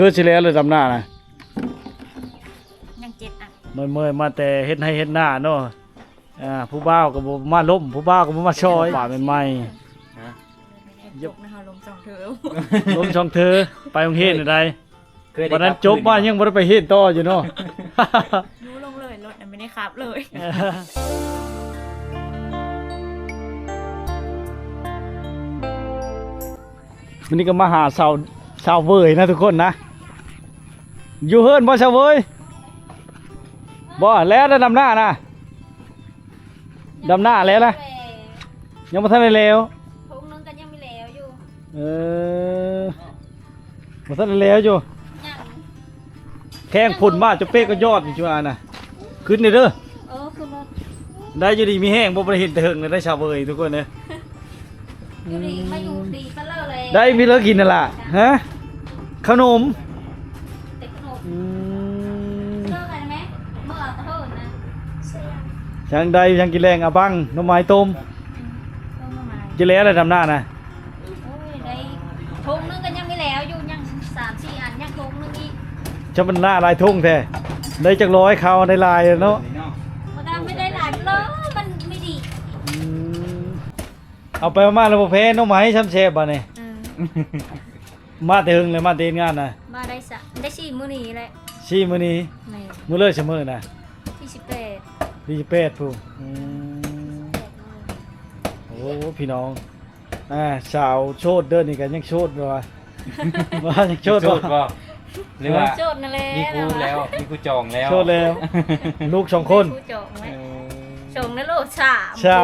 เกิดสิแล้วเลยดำหน้านะยัง7อ่ะเมื่อยมาแต่เฮ็ดให้เฮ็ดหน้าเนาะผู้บ่าวก็บ่มาล้มผู้บ่าวก็บ่มาช่อยป่าใหม่ๆยกนะคะลม2เธอล้มช่องเธอไปโรงเรียนไดวันนั้นจบมายังบ่ได้ไปเฮ็ดต่ออยู่เนาะรู้ลงเลยรถไม่ได้ขับเลยวันนี้ก็มาหาสาวเวยนะทุกคนนะอยู่เฮิรนบ่สาวเวยบ่แล้วได้ดำหน้านะดำหน้าแล้วนะยังบ่ทันได้แล้วทุกนึงกันยังไม่แล้วอยู่บ่ทันได้แล้วอยู่ยังแข้งพุ่นมาจะเป๊กก็ยอดอยู่น่ะขึ้นเด้อขึ้นรถได้อยู่ดีมีแห้งบ่ได้เห็นแต่เฮิงเลยได้สาวเวยทุกคนเด้ออยู่ดีมาอยู่ดีปะเลย ได้มีเลิกกินนั่นล่ะฮะขนมเด็กขนมเลิกกันไหมเมื่อเท่านะช่างใดช่างกินแรงอ่ะบังน้ำไม้ต้มจะแล้วอะไรดำหน้านะโอ้ยได้ทุกนึงกันยังไม่แล้วอยู่ยัง3-4 อันยังทุกนึงอีกจะมันหน้าลายทุ่งแท้ได้จักร้อยเขาได้ลายเนาะมันไม่ได้หลายเลยมันไม่ดีเอาไปมาแล้วบ่แพ้น้องไม้ช้ำแซ่บบ่นี่มาแต่หึงเลยมาเดินงานน่ะมาได้4 มื้อนี้แหละ4มื้อนี้มื้อเลิกเสมอน่ะ28ผู้โอ้พี่น้องสาวโชดเดินนี่ก็ยังโชดบ่ว่ายังโชดบ่หรือว่าโชดนั่นแหละมีกูแล้วมีกูจองแล้วโชดแล้วลูก2คนจองไหมส่งในโลก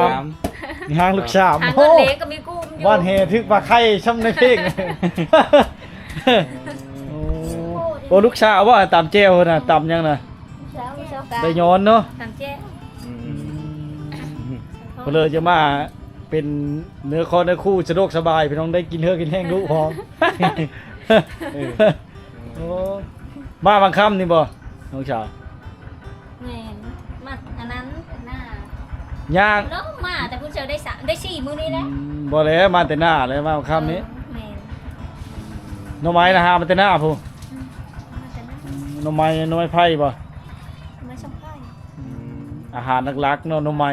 3มีหางลูก3โอ้เล็กก็มีกุ้มอยู่บ้านแห่ทึกปลาไข่ช่ำในเพลงโอ้ลูกสาวว่าตำเจลน่ะตำยังน่ะได้ย้อนเนาะตำเจลเพลจะมาเป็นเนื้อคอเนื้อคู่สะดวกสบายพี่น้องได้กินเฮือกินแห้งรู้พร้อมมาบางค่ำนี่บ่น้องสาวแม่มาอันนั้นหน้าย่างแล้วมาแต่คุณเจอได้4 มื้อนี้แหละบ่แล้วมาแต่หน้าเลยมาบางค่ำนี้น้องไม้นะฮะมาแต่หน้าผู้น้องไม้ไผ่บ่ไม่ช่องไผ่อาหารหลักๆเนาะน้องไม้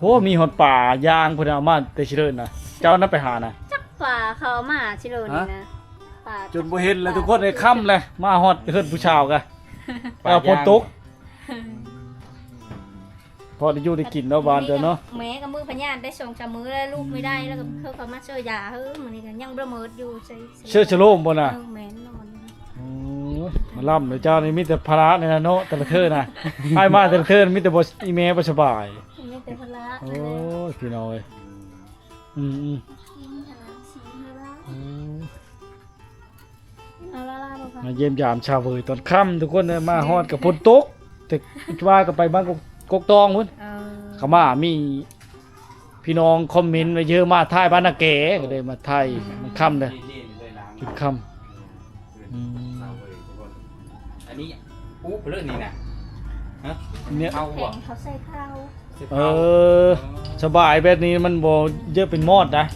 โหมีหอดป่าย่างเพิ่นเอามาแต่สิเดินน่ะเจ้านั้นไปหาน่ะจักป่าเขามาสิโลนี่นะป่าจนบ่เห็นเลยทุกคนได้ค่ำเลยมาฮอดเฮิรนผู้ชาวกะเอาฝนตกพอได้อยู่ได้กินเนาะบ้านเจ้าเนาะแม่กับมือพญานได้2-3 มื้อแล้วลูกไม่ได้แล้วก็เขามาช่วยยามื้อนี้ก็ยังบ่มื้ออยู่เชื่อชโลมบ่น่ะแม่นนอนมาล่ำเดี๋ยวเจ้านี่มีแต่ภาระนี่นะเนาะแต่ละเทื่อน่ะให้มาแต่ละเทื่อมีแต่บ่อีแม่บ่สบายมีแต่ภาระโอ้ยพี่น้อยมาเยี่ยมยามชาวเวยตอนค่ำทุกคนเนี่ยมาฮอดกับฝนตกแต่ว่าก็ไปบ้านกกตองพุ่นเขามามีพี่น้องคอมเมนต์ไว้เยอะมาถ่ายบ้านนาแก่ก็เลยมาถ่ายมันค่ำเลยจุดค่ำอันนี้เรื่องนี้นะเนี่ยเขาใส่ข้าวสบายแบบนี้มันบ่เยอะเป็นมอดนะ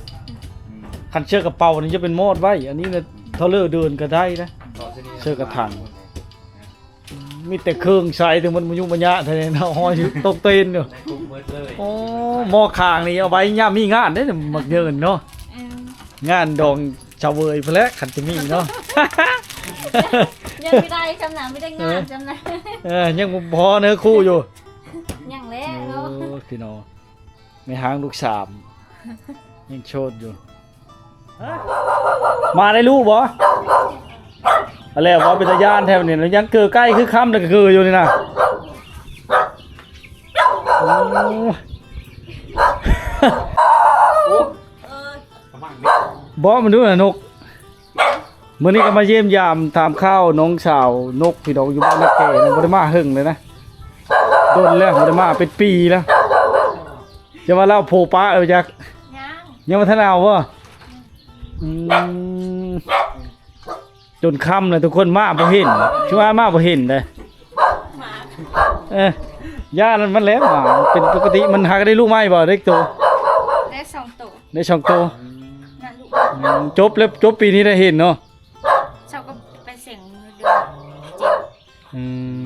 คันเชือกกระเป๋านี่จะเป็นมอดไว้อันนี้เนี่ยเท่าเลือเดินก็ได้นะเชือกกระถังมีแต่เครื่องใช้ถึงมันยุ่งมันยะเท่านั้นเนาะห้อยตกเต้นอยู่โอ้หม้อคางนี่เอาไว้ย่ามีงานได้มักเยินเนาะงานดองชาวเวยพะแล้วคันจะมีเนาะยังไม่ได้จำหนังไม่ได้งานจำหนังยังพอเนื้อคู่อยู่ยังแล้วพี่น้องในห้างลูก3ยังโชดอยู่มาได้ลูกบ่อะไรวะเป็นตะยานแถวนี้แล้วยังเกิดใกล้คือค่ำแล้วก็คืออยู่นี่นะบ่มันดูน่ะนกมื้อนี้ก็มาเยี่ยมยามถามข้าวน้องสาวนกพี่น้องอยู่บ้านนักแก่นะบ่ได้มาหึงเลยนะโดนแล้วบ่ได้มาเป็นปีแล้วจะมาเล่าโผป้าจักยังบ่ทันเอาบ่จนค่ำเลยทุกคนมาบ่เห็นช่วยมาบ่เห็นเลยย่ามันแล้วหมาเป็นปกติมันหาได้ลูกไม้บ่ได้ตัวได้2 ตัวได้2 ตัวจบแล้วจบปีนี้ได้เห็นเนาะเจ้าก็ไปเสียง มือเดือนเจ็ด อืม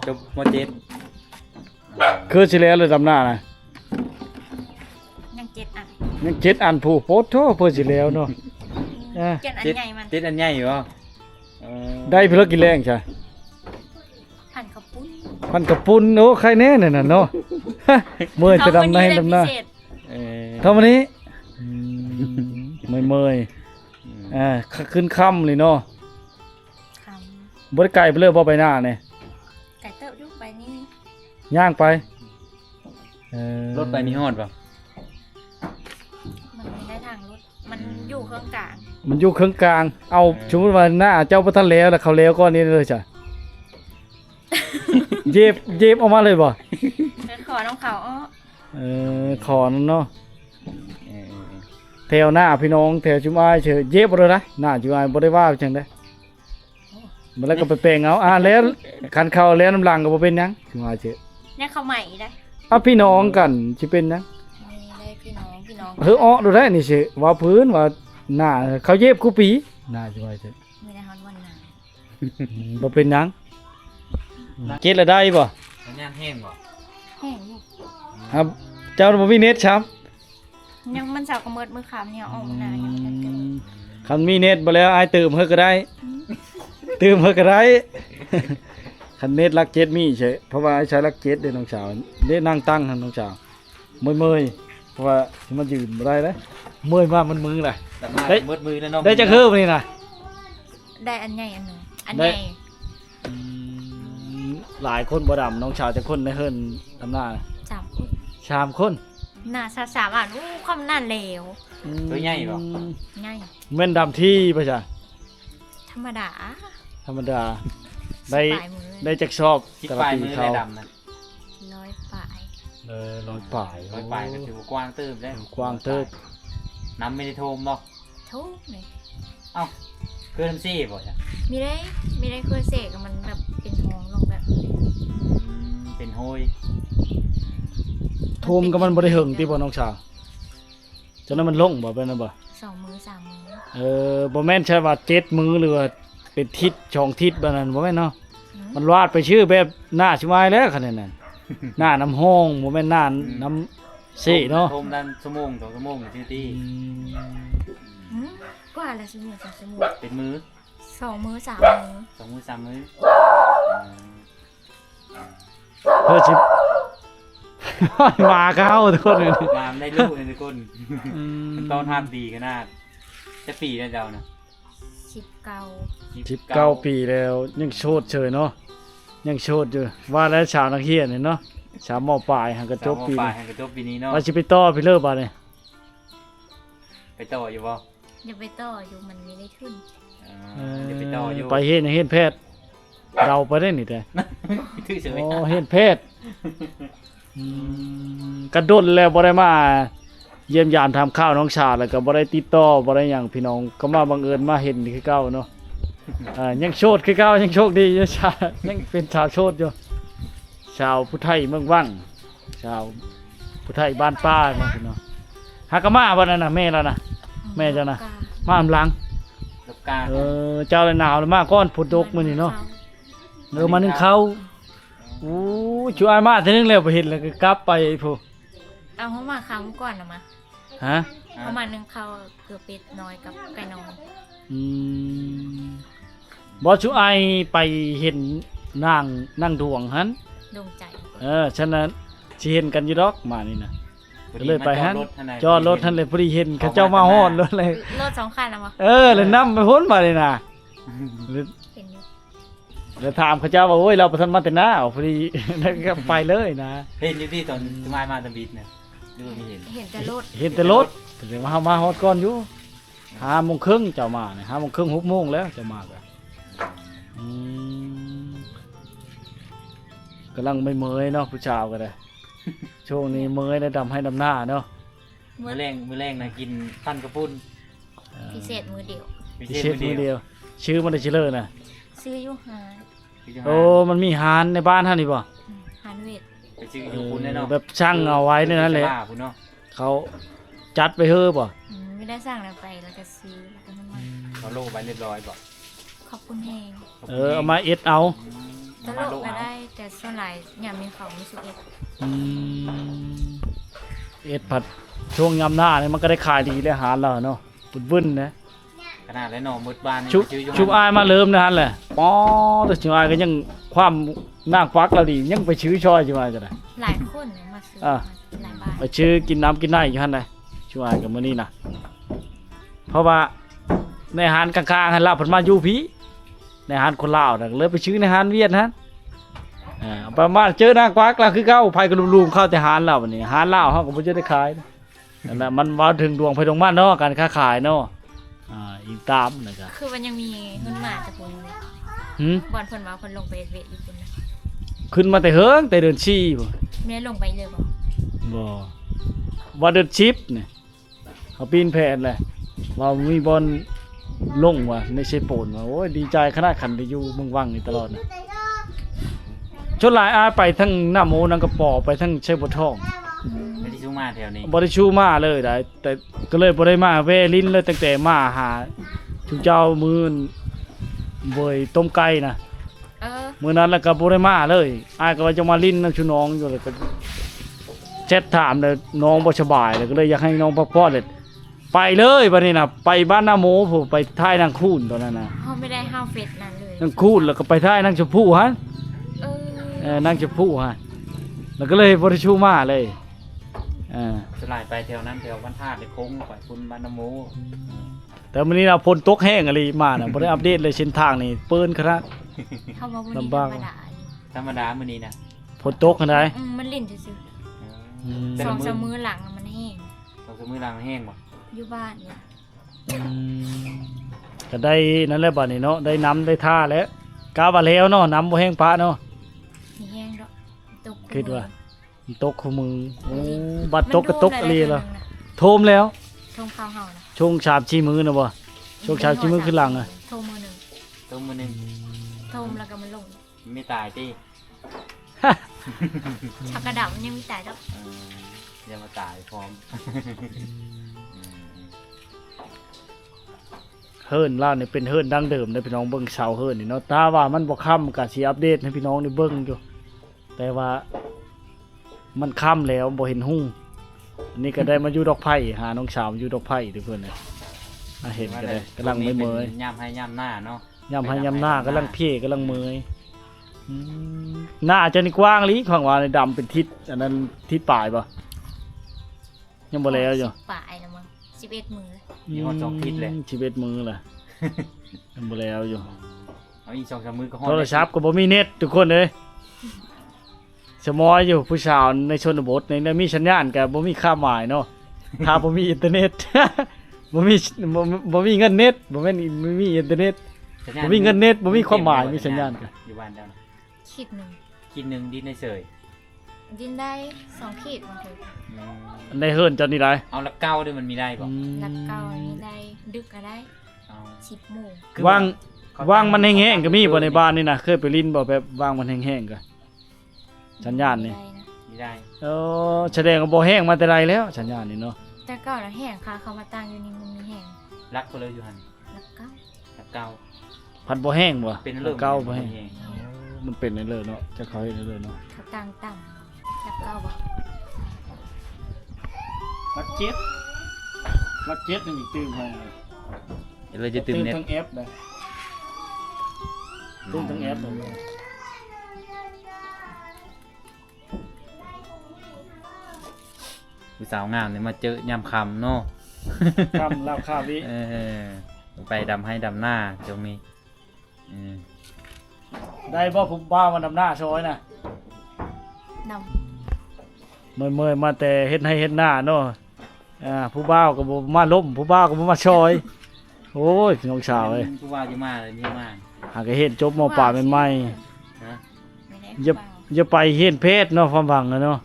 จบม .7 คือสิแล้วเลยดำหน้านะ ยังเจ็ดอัน ยัง7อันผู้โพสต์โทเพิ่นสิแล้วเนาะ เจ็ดอันใหญ่มัน ติดอันใหญ่อยู่บ่เออ ได้เพิ่นกินแรงใช่ หั่นข้าวปุ้น พันกระปุนโอ้ใครแน่นั่นน่ะเนาะ เมื่อยจะดำในดำหน้า พิเศษ เออ เท่าวันนี้เมื่อยขึ้นค่ำเลยเนาะ ค บ่ได้ไกลไปเลยบ่ไปหน้าเนี่ย ำไก่เต้ายุกไปนี่ ย่างไปรถไปนี่ฮอดป่ะ มันไม่ได้ทางรถมันอยู่เครื่องกลาง มันอยู่เครื่องกลางเอาสมมุติว่าหน้าเจ้าบ่ทันแล้วแล้วเขาแล้วก้อนนี้เลยจ้ะ เย็บออกมาเลยบ่ เดินขอน้องเขาอ้อ ขอนั่นเนาะ เออ แถวหน้าพี่น้องแถวชุมอ้ายเฉยเย็บบ่เลยนะหน้าชุมอ้ายบ่ได้ว่าจังได๋มันแล้วก็ไปแปลงเอาแล้วคันเข้าแล้วน้ำลังก็บ่เป็นหยังชุมอ้ายเฉย เนี่ยเขาใหม่ได้ พี่น้องกันสิเป็นหยัง มีได้พี่น้อง อ้อดูได้นี่สิว่าพื้นว่าหน้าเขาเย็บกูปีหน้าชุมอ้ายเฉย มีได้ฮอนวันหนา บ่เป็นหยังเก็ดละได้บ่ สัญญาณแห้งบ่ แห้งอยู่ ครับ เจ้าบ่มีเน็ตครับ ยังมันเสาร์กระเมิดมือขามเนี่ยออกมาหนายังไม่ได้เต็ม คันมีเน็ตบ่แล้วอ้ายเติมเฮาก็ได้เติมเฮาก็ได้ คันเน็ตรักเจ็ดมีเฉยเพราะว่าอ้ายใช้รักเจ็ดเด้น้องสาวเด้นั่งตั้งหั่นน้องสาวเมื่อยๆเพราะว่าสิมันยืนบ่ได้เด้เมื่อยมากมันมือแหละ แต่มา ได้ มืดๆแล้วเนาะ ได้จักคือบ่นี่น่ะ ได้อันใหญ่อันหนึ่งอัน ได้ ใหญ่ หลายคนบ่ดำน้องสาวจักคนในเฮิรนดำหน้า 3 คน 3คน หน้าสามอันอู้ความหน้าเหลว ตัวใหญ่บ่ ง่าย แม่นดำที่ป่ะจ้ะ ธรรมดา ธรรมดาได้ ปลายมือ ได้จักชอบ ที่ แต่ ป ละ ลาย ปี มือ เขา ได้ดำนะ ร้อยปลาย ร้อยป่าย ร้อยปลายก็ถือว่ากว้างเติบได้ กว้างเติบ น้ำไม่ได้โทมบ่ ทุกเลย เอ้าเกินซี่บ่จ้ะ มีได้เคยเสกมันแบบเป็นหองลงแบบ เป็นโฮย โทมก็มันบ่ได้เหิงติบ่น้องสาวฉะนั้นมันลงบ่เป็นนั่นบ่ 2 มือ 3 มือ บ่แม่นใช่ว่า7มือหรือว่าเป็นทิศ2ทิศแบบนั้นบ่แม่นเนาะ อืม มันวาดไปชื่อแบบหน้าชิมายแล้วคันนั้นหน้าน้ำห้องบ่แม่นหน้าน้ำเสเนาะ โทมด้านชั่วโมง2ชั่วโมงอยู่ที่ อืมกว่าละสมุดสมุด เป็นมือ 2 มือ 3 มือ 2มือ3มือ เพื่อสิ มาเข้าทุกคนเลย งามได้ลูกเลยทุกคนมันต้อนรับดีขนาดจะปีนะเจ้านะ 19 19 ปีแล้วยังโชดเชยเนาะยังโชดอยู่ว่าแล้วชาวนักเรียนนี่เนาะชาวมปลายหังกระจบปี ปลา นี้ ยให้กระจบปีนี้เนาะ ว่าสิไปต่อไปเลิกบ่เนี่ย ไปต่ออยู่บ่ อย่าไปต่ออยู่มันไม่ได้ขึ้น เดี๋ยวไปต่ออยู่ ไปเฮ็ดแพทย์เราไปได้นี่แต่ ถือเฉย อ๋อเฮ็ดแพทย์กระโดดแล้วบ่ได้มาเยี่ยมยามทำข้าวน้องชาแล้วก็บ่ได้ติดต่อบ่ได้หยังพี่น้องก็มาบังเอิญมาเห็นคือเก่าเนาะยังโชดคือเก่ายังโชคดีอยู่ชายังเป็นชาวโชดอยู่ชาวผู้ไทยเมืองวังชาวผู้ไทยบ้านป้าเนาะพี่น้องหากะมาบ่นั่นน่ะแม่แล้วน่ะ แม่เจ้านะ มาอำลัง ลูกกา เจ้าเลยหนาวเลยมาก้อนฝนตกมื้อนี้เนาะมานึ่งข้าวอู้ช่วยมาเทื่อนึงแล้วไปเห็นแล้วก็กลับไปพู เอาเข้ามาคำก่อนนะมา ฮะ ประมาณนึงเขาเกือบเป็ดน้อยกับไก่น้อย อืมบ่ชูไอไปเห็นนางดวงหัน ดวงใจ ฉะนั้นสิเห็นกันอยู่ดอกมานี่นะก็เลยไปหันจอดรถหันเลยพอดีเห็นเขาเจ้ามาฮอดรถเลย รถ2 คันนะมา เลยนำไปพ้นมาเลยนะเลย เห็นอยู่ เลยถามเขาเจ้าว่าโอ้ยเราประทันมาแต่หน้าพอดี แล้วก็ไปเลยนะ เห็นอยู่ที่ตอนสมัยมาตะบิดเนี่ยดูไม่เห็น เห็นแต่รถ เห็นแต่รถแต่มาฮอดก่อนอยู่5:30เจ้ามาเนี่ย5:30 6:00แล้วเจ้ามาก็กำลังไม่เมยเนาะผู้ชาวก็ได้ ช่วงนี้เมยได้ดำให้ดำหน้าเนาะ มื้อแรงนะกินปั้นกระปุ้น พิเศษมือเดียว พิเศษมือเดียว ชื่อมันได้ชื่อเลยนะ ซื้ออยู่หา โอ้มันมีฮานในบ้านท่านนี่ป่ะ หานเวท ไปซื้ออยู่คุณแน่นอน แบบช่างเอาไว้ในนั้นเลย คุณเนาะ เขาจัดไปเฮ้อป่ะ ไม่ได้สั่งอะไรไปแล้วก็ซื้อแล้วก็น้ำมัน เขาโลไปเรียบร้อยบ่ ขอบคุณแฮง เอามาเอ็ดเอา ตลกก็ได้แต่ส่วนหลายอย่ามีเขามีสุเอ็ด อืมเอ็ดผัดช่วงยามหน้าเนี่ยมันก็ได้ขายดีเลยอาหารเราเนาะบุญบึ้นนะ ขนาดแล้วหนอมืดบ้านนี่ ชุบ ชื่ออยู่ ชุบอายมาเริ่มนะฮะแหละป๋อแต่ชุบอายก็ยังความนางฟักเราดียังไปชื้อช่อยชุบอายจะได้ หลายคนเนี่ยมาซื้อ อ่ะ หลายบ้าน ไปชื้อกินน้ำกินได้อยู่หั่นเลยชุบอายกับมื้อนี้นะเพราะว่าในอาหารกลางๆหันลาบเพิ่นมาอยู่พี่ในอาหารคนลาวน่ะเลยไปชื้อในอาหารเวียดฮะประมาณเจอนางฟักเราคือเก่าไผก็ลุมๆเข้าแต่อาหารเราบัดนี้อาหารลาวเฮาก็บ่จะได้ขายนะนั่นแหละมันว่าถึงดวงไผดวงมันเนาะการค้าขายเนาะอีกตามนะครับ คือมันยังมีเงินมาแต่คนเลย หืม บอลคนมาคนลงไปเวทอยู่คนนะ ขึ้นมาแต่เฮิงแต่เดินชี้บ่ ไม่ได้ลงไปเลยบอก บ่ว่าเดินชิปเนี่ยเขาปีนแผ่นแหละว่ามีบอลลงว่ะในเชโปนว่ะโอ้ยดีใจขนาดขันไปอยู่เมืองวังนี่ตลอดนะชนหลายอายไปทั้งหน้าโมนังกระปอไปทั้งเชฟบทอง ไม่ได้ชูมาแถวนี้ บ่ได้ชูมาเลยได้แต่ก็เลยบ่ได้มาเวลินเลยตั้งแต่มาหาชุมเจ้ามื้อเวยต้มไก่นะ มื้อนั้นแล้วก็บ่ได้มาเลยอายก็ว่าจะมาลิ้นน้ำชูน้องอยู่เลยก็แชทถามเลยน้องบ่สบายเลยก็เลยอยากให้น้องพักผ่อนเลยไปเลยบัดนี้น่ะไปบ้านนาโมผมไปท้ายนางคูนตอนนั้นน่ะ เขาไม่ได้ห้าวเฟสนั่นเลย นางคูนแล้วก็ไปท้ายนางชมพู่ฮะ นางชมพู่ฮะแล้วก็เลยบ่ได้ชูมาเลยสลายไปแถวนั้นแถวบ้านธาตุโค้งไปคุณบ้านน้ำโม แต่มื้อนี้น่ะฝนตกแห้งอะไรมาน่ะบ่ได้อัปเดตเลยเส้นทางนี่เปิ้นขนาด เขาบอกว่านี่ ลำบาก ธรรมดามื้อนี้นะ ฝนตกขนาดใด มันลิ่นซื่อ แต่ ๆสอ ละ ง มื้ สา อ มมือหลังมันแห้ง เราสมือล้างแห้งบ่ อยู่บ้านเนี่ย ก็ได้นั่นแหละบัดนี้เนาะได้น้ำได้ท่าแล้วกาว่าแล้วเนาะน้ำบ่แห้งปะเนาะ นี่แห้งดอกตก คิดว่า ตกคู่มือโอ้บัดตกก็ตกอะไรล่ะ มัน โทมแล้ว โทมข้าวเห่านะ ช่วงชาบชีมือนะบ่ช่วงชาบชีมือขึ้นหลังอ่ะ โทมมือหนึ่ง ตัวมื้อนึง โทมแล้วก็มันลง ไม่ตายติ ชักกระดับมันยังมีแต่ดอก อย่ามาตายพร้อม เฮิรนล่าวนี่เป็นเฮิรนดั้งเดิมได้พี่น้องเบิ่งเสาเฮิรนนี่เนาะตาว่ามันบ่ค่ำก็สิอัปเดตให้พี่น้องได้เบิ่งอยู่แต่ว่ามันค่ำแล้วบ่เห็นหุ่งอันนี้ก็ได้มาอยู่ดอกไผ่หาน้องสาวอยู่ดอกไผ่ทุกคนน่ะเห็นก็ได้กำลังเมย ย่ำให้ย่ำหน้าเนาะ ยำให้ยำหน้ากำลังเพ่กำลังเมยหน้าจะนี่กว้างลีของว่าในดำเป็นทิศอันนั้นทิศปลายป่ะยังบ่แล้วอยู่ ป่ายแล้วมั้ง11 มือ มีฮอด2ทิศเลย ชีวิตมือล่ะยังบ่แล้วอยู่ เอาอีก2-3มื้อก็ฮอด โทรศัพท์ก็บ่มีเน็ตทุกคนเลยสมอยอยู่ผู้สาวในชนบทในมีสัญญาณก็บ่มีค่าหมายเนาะถ้าบ่มีอินเทอร์เน็ต บ่มีเงินเน็ตบ่แม่นบ่มีอินเทอร์เน็ตบ่มีเงินเน็ตบ่มีความหมายมีสัญญาณก็ อยู่บ้านเจ้านะ ขีดหนึ่ง คิดหนึงดินในเสย ดินได้2 ขีดบางที ในเฮิรนเจ้านี่ได้ เอาละเก้าด้วยมันมีได้บ่ ลักเก้าอันนี้ได้ดึกก็ได้ เอา 10 โมง คือ ว่าง เขา ว่างมันแห้งๆก็มีบ่ในบ้านนี่นะเคยไปลิ้นบ่แบบว่างมันแห้งๆก็สัญญาณนี่ ได้นะ มีได้ แสดงว่าบ่แห้งมาแต่ไรแล้วสัญญาณนี่เนาะ แต่เก่าแล้วแห้งค่ะเขามาตั้งอยู่นี่มันมีแห้ง รักก็เลยอยู่หัน ลักเก้า รักเก้า พันบ่แห้งบ่ เป็นเริ่ม เก่าบ่แห้ง เอง มันเป็นในเลยเนาะจะเขาเฮ็ดเลยเนาะ เขาตั้งต่ำลักเก้าบ่ ลักเจ็ดลักเจ็ดนี่มีตื้มให้ เดี๋ยวเราจะตื่นเน็ต ทั้งแอปเลยตื้มทั้งแอปเลย ผู้สาวงามเนี่ยมาเจอยามคำเนาะ คำลาวข้าววิ เออไปดำให้ดำหน้าตรงนี้เออ ได้บ่ผมบ้ามาดำหน้าซอยน่ะ น เมื่อยๆมาแต่เฮ็ดให้เฮ็ดหน้าเนาะผู้บ่าวก็บ่มาล้มผู้บ่าวก็บ่มาซอยโอ้ยน้องสาวเอ้ย ผู้ว่าจะมาเลยนี่มา หากก็เฮ็ดจบมปลายใหม่ๆ ฮะ ำไม่ได้ อย่า เปล่า อย่าไปเห็นเพศเนาะความหวังนะเนาะ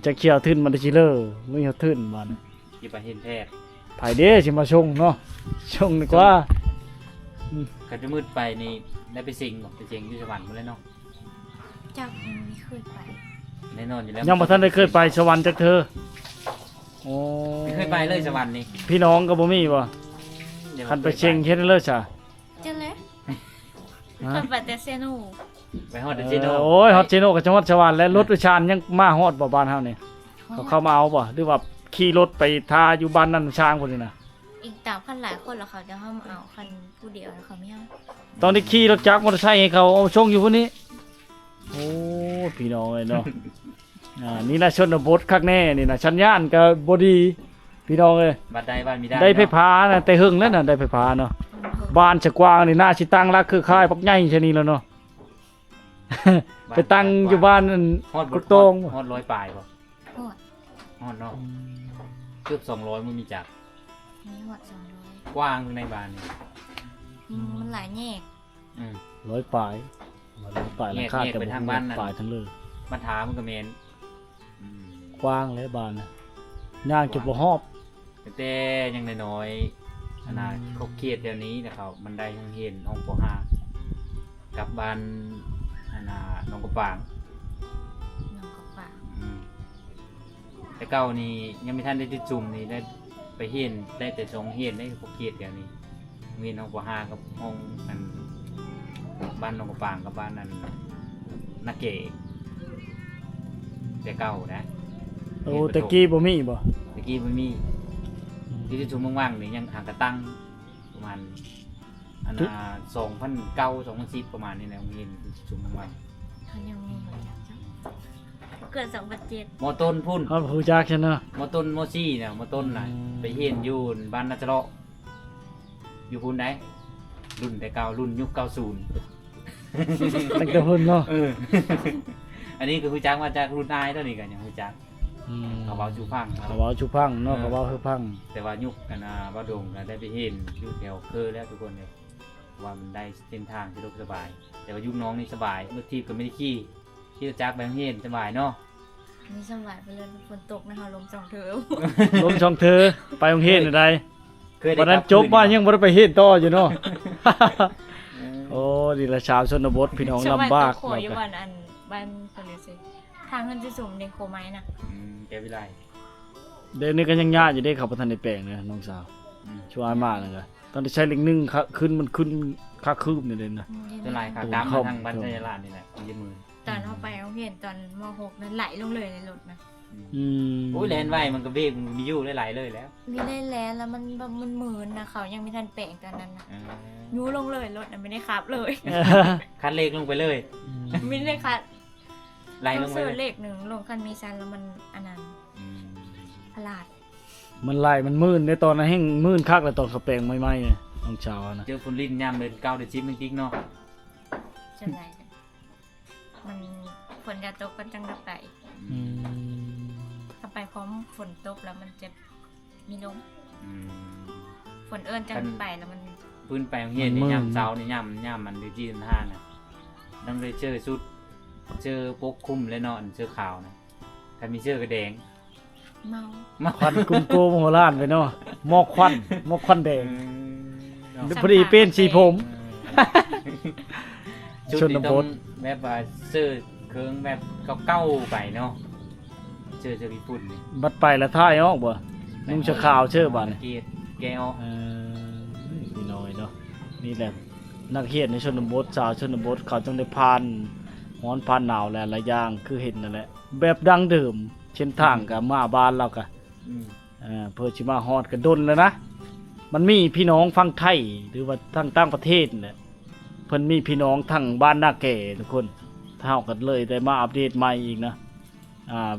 จะเขี่ยวทึนมันได้ชิเลอร์ไม่เขี่ยวทึนมัน อย่าไปเห็นแพทย์ ไผเด้สิมาชงเนาะชงดีกว่า ก็จะมืดไปนี่ได้ไปสิงบอกไปสิงอยู่สวรรค์หมาแล้วเนาะ จักมันไม่เคยไป แน่นอนอยู่แล้ว ยังบ่ทันได้เคยไปสวรรค์จักเธอโอ้ ไม่เคยไปเลยสวรรค์นี่ พี่น้องก็บ่มีบ่ เดี๋ยว คันไปเช็งเฮ็ดเลยซะ เจอเลย คนปัตเตเซโน ไปฮอดเดจิโน โอ้ยฮอตเจโนกับจังหวัดชวาลและรถวิชานยังมาฮอดบ่บ้านเฮานี่เขาเข้ามาเอาบ่หรือว่าขี่รถไปทาอยู่บ้านนั่นช้างพุ่นนี่นะ อีกตามคันหลายคนแล้วเขาจะห้ามเอาคันผู้เดียวแล้วเขาไม่เอา ตอนที่ขี่รถจักรมอเตอร์ไซค์ให้เขาเอาชงอยู่พุ่นนี้โอ้พี่น้องเอ้ยเนาะนี่นะชนบทคักแน่นี่นะชัญญาณก็บ่ดีพี่น้องเอ้ย บัดใดบ้านมีได้ ได้ไฟฟ้านะแต่หึงแล้วน่ะได้ไฟฟ้าเนาะบ้านจะกว้างนี่น่าสิตั้งรักคือค่ายปักใหญ่ชะนี้แล้วเนาะ ไปตั้งอยู่บ้านนั่น ฮอด กุดโต้ง ฮอด100ปลายบ่ หอด ฮอดเนาะเกือบ200มันมีจัก มีหอด200 กว้างข้างในบ้านนี่ มันหลายแยก อืม ร้อยปลายราคา แยก แต่ ไป บ่ ทางบ้านนั่น ปลายทั้งเลย บ้านถามันก็แม่นอืม กว้างเลยบ้านน่ะย่างจะบ่ฮอบ แต่ยังน้อยๆขนาดเขาเขตเดี๋ยวนี้นะครับมันได้ห้องเรียนห้องป .5 กับบ้านหนองกระปาง น้องกับป่า อืมแต่เก่านี่ยังไม่ทันได้ติดจุ่มนี่ได้ไปเฮียนได้แต่สองเฮียนได้พวกเกียรติอย่างนี้มีห้องป .5 กับห้องอันบ้านหนองกระปางกับบ้านนั้นนาเกแต่เก่านะ โอ้ตะกี้บ่มีบ่ ตะกี้มันมีที่ติดจุ่มว่างๆนี่ยังห่างกระตั้งประมาณ2009 2010ประมาณนี้แหละโรงเรียนที่ติดจุ่มว่าง เขายังมีอยู่นะจ๊ะเกิด2007 ๆมอต้นพุ่น เฮาฮู้จักซั่นเนาะ มอต้นมอซี่เนี่ยมอต้นน่ะ อืม ไปเฮียนอยู่บ้านนาจเลาะอยู่พุ่นได้รุ่นแต่เก่ารุ่นยุค90 ตั้งแต่เพิ่นเนาะ อันนี้คือฮู้จักมาจากรุ่นอายเท่านี้กันยังฮู้จัก อืม เขาเว้าชูพังครั เขา บ เว้าชุพังเนาะเขาเว้าคือพัง แต่ว่ายุคกันบ่ดงก็ได้ไปเฮียนอยู่แถวเคอแล้วทุกคนเลยว่ามันได้เส้นทางสะดวกสบาย แต่ว่ายุคน้องนี่สบายรถทีบก็ไม่ได้ขี่จักรไปโรงเรียนสบายเนาะ นี่สบายไปเลยฝนตกนะคะลม2 เทอม ลมช่องเธอไปโรงเรียนได้ เคยได้ วันนั้นจบมายังบ่ได้ไปเฮ็ดต่ออยู่เนาะ โอ้นี่ละชาวชนบทพี่น้องลำบาก สมัยตะโขอยู่บ้านบ้านเพิ่นเลยสิทางเงินจะสูงในโคไม้น่ะ แกวิไล เดี๋ยวนี้ก็ยังยากอยู่ได้เขาบ่ทันได้แปลงเลยน้องสาวช่วยมากเลยก็ตอนที่ใช้เล็ก1ค่ะขึ้นมันขึ้นค่าคืบนี่เลยนะ จนหลายขาตามมาทางบ้านชัยราชนี่แหละยืมมือ ตอนเอาไปโรงเรียนตอนม .6 นั้นไหลลงเลยในรถนะ อืม โอ้ยแลนไว้มันก็เบรกมีอยู่หลายๆเลยแล้ว มีได้แล้วมันแบบมันหมื่นนะเขายังไม่ทันแปลงตอนนั้นนะยูลงเลยรถนะไม่ได้ขับเลย คันเลขลงไปเลย ไม่ได้ขับ ไล่ล ต้อง ง ไป ซื้อ เลย เลขหนึ่งลงคันมีซันแล้วมันอันนั้นพลาด มันไล่มันมื่นในตอนนั้นแห้งมื่นคักแล้วตอนเขาแปลงใหม่ๆเนี่ยน้องสาวนะ เจอฝุ่นลิ้นย่ำเลยเก้าเดือดจิ๊บติ๊กเนาะ จนไรมันฝนจะตกกันจังดับไป อืม ถ้าไปพร้อมฝนตกแล้วมันจะมีลมฝนเอิญจังไปแล้วมัน พื้นไปของเฮียนนี่ย่ำเสานี่ย่ำมันดูจีนท่าน่ะต้องเลยเจอสุดเจอปกคุ้มเลยเนาะเจอขาวนะถ้ามีเจอกระแดง เมา ควันกุมโกมโหฬารไปเนาะหมอกควันแดงพอดีเป็นสีผม ชุดนี้ต้องแบบว่าเสื้อเครื่องแบบเก้าๆไปเนาะเจอญี่ปุ่นนี่ บัดไปแล้วท่ายออกบ่นุ่งชะขาวเชื่อบ่เนี่ย แกออก พี่น้อยเนาะนี่แหละนักเรียนในชนบทสาวชนบทเขาต้องได้ผ่านร้อนผ่านหนาวและหลายอย่างคือเห็นนั่นแหละแบบดังเดิมเช่นทางกับมาบ้านเราก็เพื่อสิมาฮอดกันดนแล้วนะมันมีพี่น้องฟังไทยหรือว่าทั้งต่างประเทศเนี่ยเพิ่นมีพี่น้องทั้งบ้านนาแก่ทุกคนเท่ากันเลยได้มาอัปเดตใหม่อีกนะ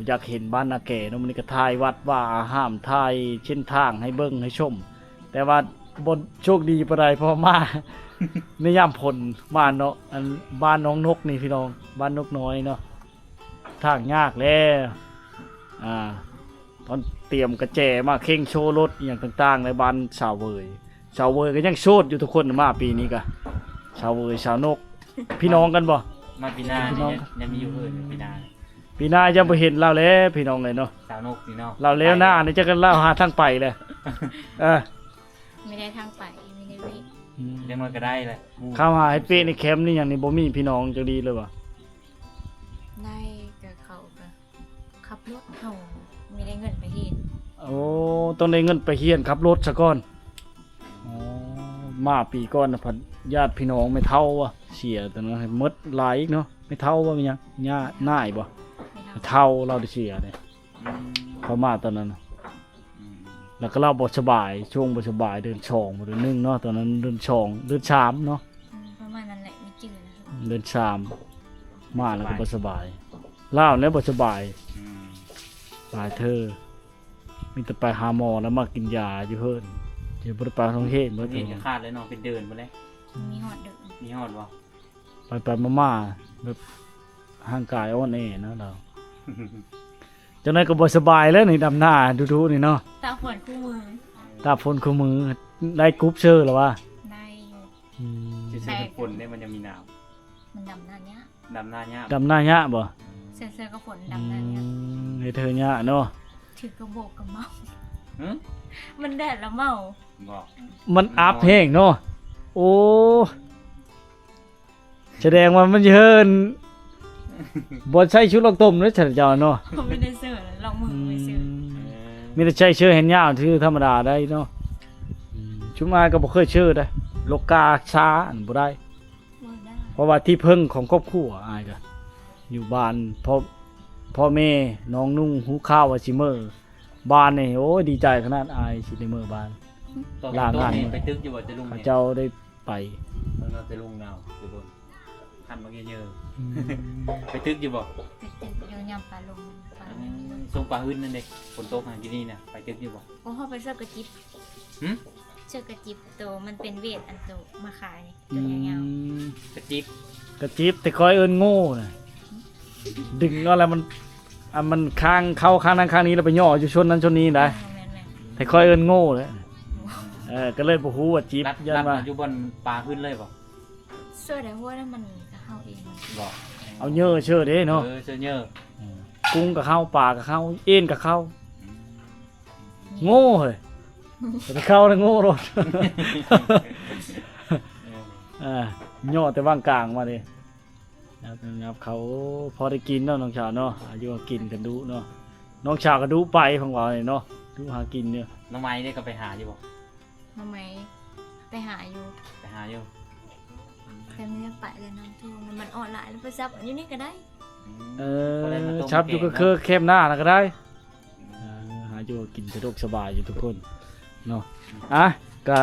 อยากเห็นบ้านนาแก่เนาะมันก็ถ่ายวัดว่าห้ามถ่ายเช่นทางให้เบิ่งให้ชมแต่ว่าบ่โชคดีปานใดเพราะมา ในยามผลมาเนาะอันบ้านน้องนกนี่พี่น้องบ้านนกน้อยเนาะทางยากแล้วตอนเตรียมกระแจมาเข่งโชว์รถอหย่างต่างๆในบ้านชาวเวยก็ยังโชดอยู่ทุกคนมาปีนี้ก็ชาวเวยชาวนก พี่น้องกันบ่ มาปีหน้ายังมีอยู่เพิ่นปีหน้า ปีหน้ายังบ่เห็นเราแล้วพี่น้องเลยเนาะ สาวนกนี่เนาะ เราแล้วหน้านี่จะกันเล่าหาทางไปเลยเออ ไม่ได้ทางไปไม่ได้วิ่ง เรียกมันก็ได้เลย ข้าวหาให้เป๊ะในแคมป์นี่อย่างนี้บ่มีพี่น้องจังดีเลยว่ะ ได้กับเขาก็ขับรถเขาไม่ได้เงินไปเห็น โอ้ต้องได้เงินไปเฮียนขับรถซะก่อนอ๋อมาปีก่อนน่ะพัน ญาติพี่น้องไม่เท่าว่ะเสียตอนนั้นให้หมดหลายอีกเนาะไม่เท่าว่ามันยังญาติน่ายบ่ ไม่เท่า เท่าเราได้เสียเนี่ยเขามาตอนนั้นน่ะแล้วก็เราบ่สบายช่วงบ่สบายเดือน2บ่เดือน1เนาะตอนนั้นเดือน2เดือน3เนาะ ประมาณนั้นแหละไม่จืดนะครับ เดือน3มาแล้วก็บ่สบายลาวแล้วบ่สบายหลายเธอมีแต่ไปหาหมอแล้วมากินยาอยู่เพิ่นสิบ่ได้ไปโรงเรียนบ่ นี่ ถึง จะขาดเลยเนาะเป็นเดินมาเลย มีหอดเดิน มีฮอดบ่ ไปมาๆแบบร่างกายอ่อนแอนะเราจังได๋ก็บ่สบายแล้วนี่ดำหน้าดูๆนี่เนาะ ตาฝนคู่มือ ตาฝนคู่มือได้กรุ๊ปเชื่อแล้วว่า ได้อยู่ จะซื้อฝนได้มันจะมีหนาว มันดำหน้าเนี้ย ดำหน้าเนี้ย ดำหน้ายะบ่ เสื้อก็ฝนดำหน้าเนี้ย ให้เธอยะเนาะ ถือกระโบกกระเมา หึ มันแดดแล้วเมา บอก มันอัพแห้งเนาะโอ้แสดงว่ามันเฮินบ่ใช่ชุดลอกต้มเด้อฉันเจ้าเนาะ เขาไม่ได้เสื้อแล้วลองมือไปซื้อ มีแต่ใช้เชื่อเห็นยาวที่ธรรมดาได้เนาะชุมอายก็บ่เคยเชื่อได้โลกาช้าอันบ่ได้ มือได้ เพราะว่าที่พึ่งของครอบครัวอายก็อยู่บ้านพ่อแม่น้องนุ่งหูข้าวว่าสิมื้อบ้านนี่โอ้ยดีใจขนาดอายสิได้มื้อบ้าน ตอน ลาง ต้น งาน นี่ไปตึกอยู่บ่จะลุง เขา เนี่ย เจ้าได้ไป มันเราจะลุงนาวทุกคนคันมาเยอะๆไปตึกอยู่บ่ ติดโยนยำปลาลงปลาลง ส่งปลาหื้นนั่นเด็กฝนตกหาที่นี่น่ะไปตึกอยู่บ่ โอ้เขาไปเสื้อกระจิบ หึ เสื้อกระจิบโตมันเป็นเวทอันโตมาขายนี่ อื ตัวยาว ม กระจิบ กระจิบแต่คอยเอิ้นโง่น่ะดึงเอาแล้วมันมันข้างเข้าข้างนั้นข้างนี้แล้วไปย่ออยู่ชนนั้นชนนี้ได้ แม่น แต่คอยเอิ้นโง่เลยก็เลยบ่ฮู้ว่าจิบ รัด ยัน รัด ว่า อยู่บนปลาหื้นเลยบ่ เสื้อแต่หัวนั้นมันก็เข้าเองมัน บ่ เอาเยอะเชื่อเด้เนาะ เสื้อเยอะ กุ้งกับข้าวปลากับข้าวเอ็นกับข้าวโง่เฮ้ยแต่ไปเข้าแล้วโง่รถ ย่อแต่ว่างกลางมาดินะครับเขาพอได้กินเนาะน้องชาวเนาะอายุก็กินกันดูเนาะน้องชาวก็ดูไปของเราเนี่ยเนาะดูหากินเนี่ย น้องไม้ได้ก็ไปหาอยู่บ่ ทำไมไปหาอยู่ ไปหาอยู่ แต่ไม่ได้ไปเลยน้ำท่วมมันอ่อนหลายแล้วไปซับอยู่นี่ก็ได้ ชับอยู่ก็คือเข้มหน้าแล้วก็ได้หาอยู่ก็กินสะดวกสบายอยู่ทุกคนเนาะก็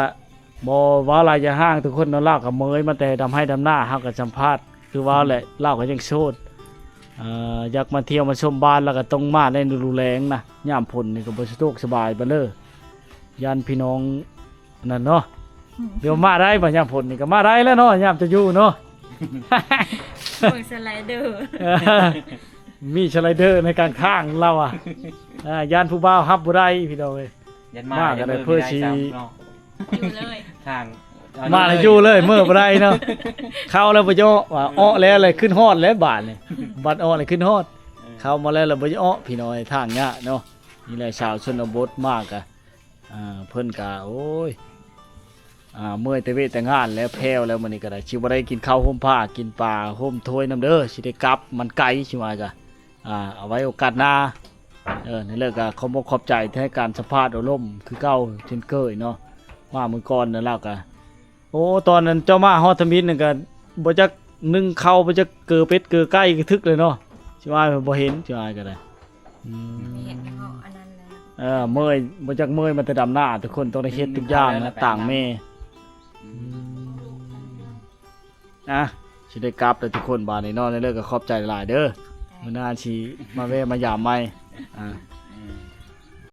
บ่ว่าอะไรจะห้างทุกคนเนาะเล่ากับเมยมาแต่ดำให้ดำหน้าเฮาก็สัมภาษณ์คือว่าแหละเล่าก็ยังโสดอยากมาเที่ยวมาชมบ้านแล้วก็ต้องมาได้ดูแลงนะยามฝนนี่ก็บ่สะดวกสบายบ่เด้อย่านพี่น้องนั่นเนาะเดี๋ยวมาได้บ่ยามฝนนี่ก็มาได้แล้วเนาะยามจะอยู่เนาะ เบิ่งสไลเดอร์ มีสไลเดอร์ในการข้างเราย่านผู้บ่าวฮับบ่ได้พี่น้องเอ้ย ยันมา มากันเลยเพื่อชี อยู่เลย ทาง มาแล้วอยู่เลยมื้อบ่ได้เนาะเข้าแล้วบ่ย่อว่าอ้อแล้วอะไรขึ้นฮอดแล้วบาดนี่บัดอ้ออะไรขึ้นฮอดเข้ามาแล้วบ่ย่อพี่น้อยทางยะเนาะนี่แหละชาวชนบทมากอ่ะเพิ่นก็โอ้ยเมื่อยแต่เวทแต่งานแล้วแพ้วแล้วมื้อนี้ก็ได้สิบ่ได้กินข้าวห่มผ้ากินปลาห่มถ้วยน้ำเด้อสิได้กลับมันไกลสิว่าจ้ะเอาไว้โอกาสหน้านี่แหละก็ขอบอกขอบใจที่ให้การสัมภาษณ์อารมณ์คือเก่าเช่นเคยเนาะมามื้อก่อนนั่นแล้วก็โอ้ตอนนั้นเจ้ามาฮอดทมิตรนั่นก็บ่จักนึ่งข้าวบ่จักเกือเป็ดเกือไก่กระทึกเลยเนาะสิว่าบ่เห็นสิว่าก็ได้ ไม่เห็นเขาอันนั้นเลย เมื่อยบ่จักเมื่อยมาแต่ดำหน้าทุกคนต้องได้เฮ็ดทุกอย่างนะต่างแม่สิได้กลับแล้วทุกคนบาดนี้เนาะในเลิกก็ขอบใจหลายเด้อมื้อหน้าสิมาแวะมายามใหม่